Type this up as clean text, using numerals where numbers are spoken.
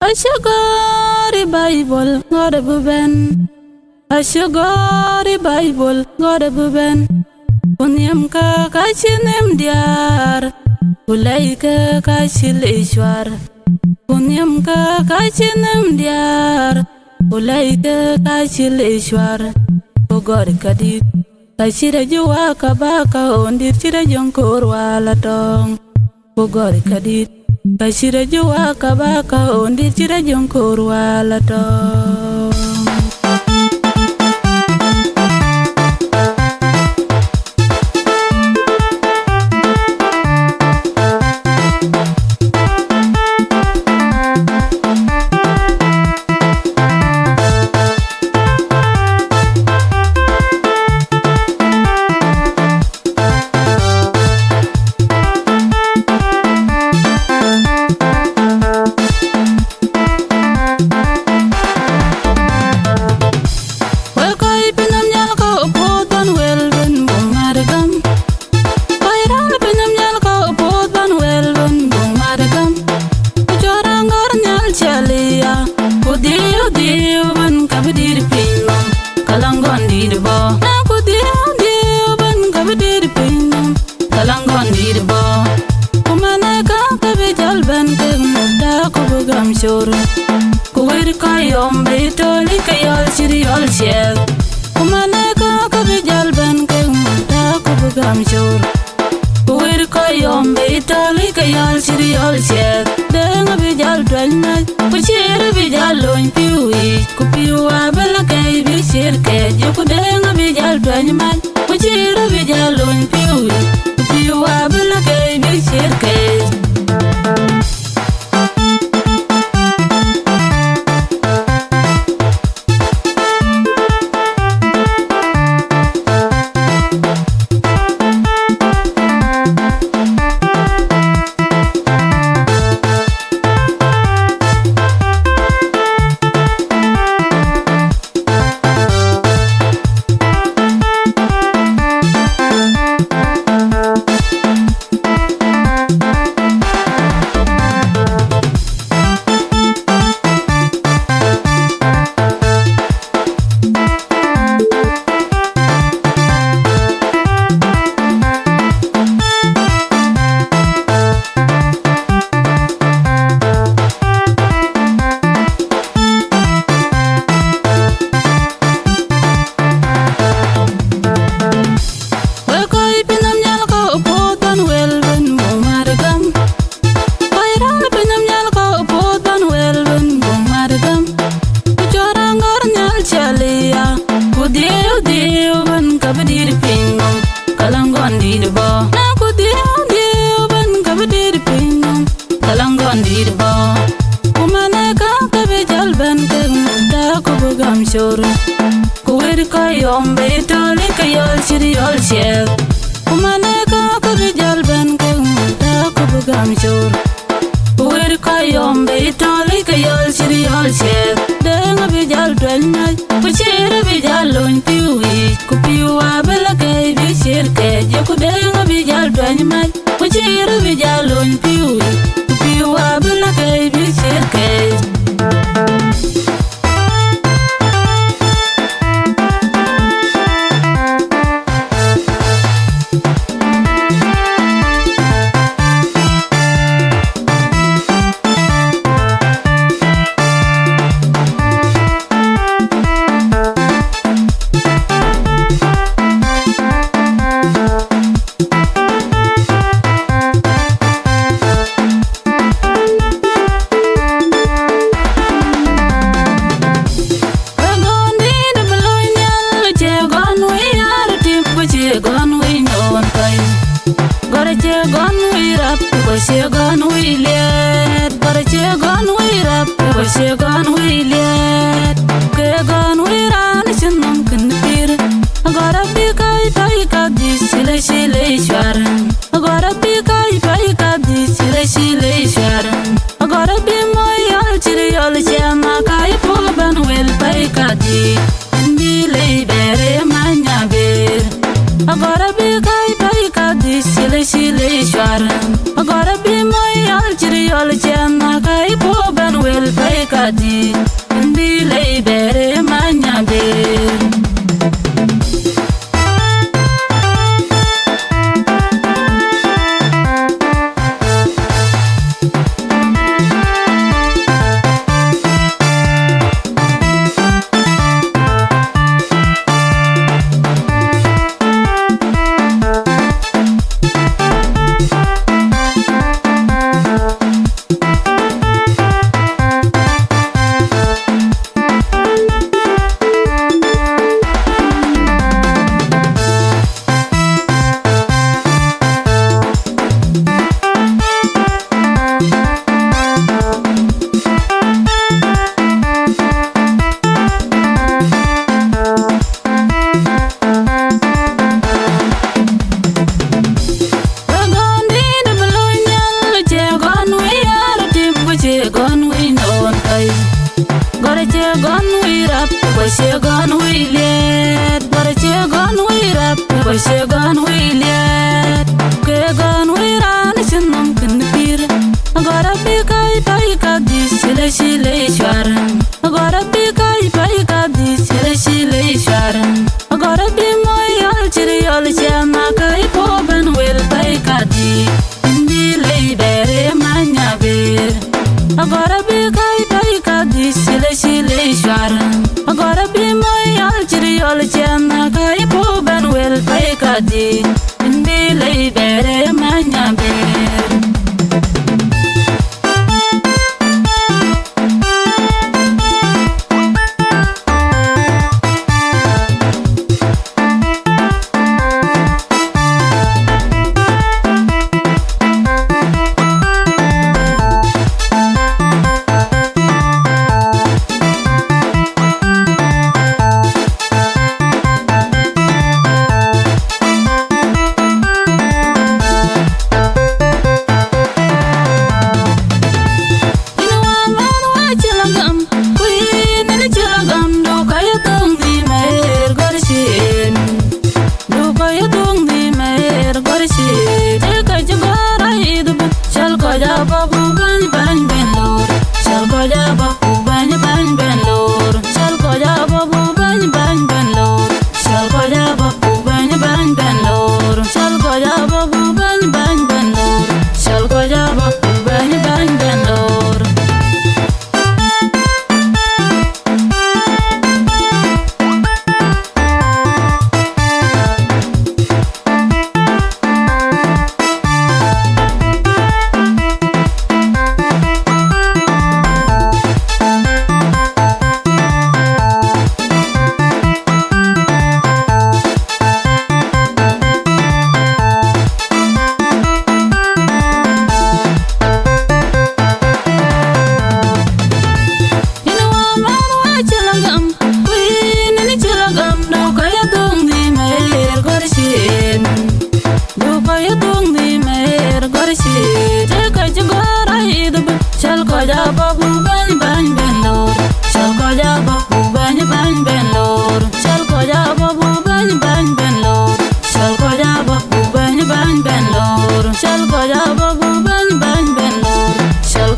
Ashagari Bible, God of Ben. Ashagari Bible, God of Ben. Punyamka kachinem diar, Ulaika kachil ishwar. Punyamka kachinem diar, Ulaika kachil ishwar. O God kadit, kachira juwa kabaka ondir chira jonkor wala tong. O God kadit. Kashira juwa kabaka ondir chira jonkor wala tong. Kuwir kayom betoli kayol chiri yol shek. Kumaneka kabijal ben ke mata kubugam shur. Kuwir kayom betoli kayol chiri yol shek. Denga bijal dwanyaj, kuchiri bijal loin piwi. Kupiwa bela kay bishir ke juku denga bijal dwanyaj, kuchiri bijal loin piwi. Kupiwa bela kay bishir ke. Kuwir kayom betoli kayol chiri yol shek. Kumaneka kabijal ben ke mata kubugam shur. Kuwir kayom betoli kayol chiri yol shek. Denga bijal dwanyaj, kuchiri bijal loin piwi. Kupiwa bela kay bishir ke juku denga bijal dwanyaj, kuchiri bijal loin piwi. Kupiwa bela kay bishir ke. Shegan we let, but shegan we rap, but shegan we let. Kegan we ran, shinam can fear. I got a big eye, I got this, she sharon. I got a big eye, I got this, she sharon. I got a big my all chili, all shama, I pop and well, paikadi. And be lay there, mania beer. I got a big eye, I got this, she sharon. I got a be my all chiri all chama kai po ben well pay kadi indi lay bere manya ber. Shegon we let, but shegon we rap, but shegon we let. Kegon we run, shinum can peer. I got a big eye, pike at this, she lay sharon. I got a big eye, pike at this, she lay sharon. I got a big my alchiri, all shama, kai pop and will pike at the Indi lay there, manya beer. I got a big eye, pike at this, she lay sharon. I gotta be my alchiri all chana kai po ben well pay kadi indi lay bere manya ber. Shall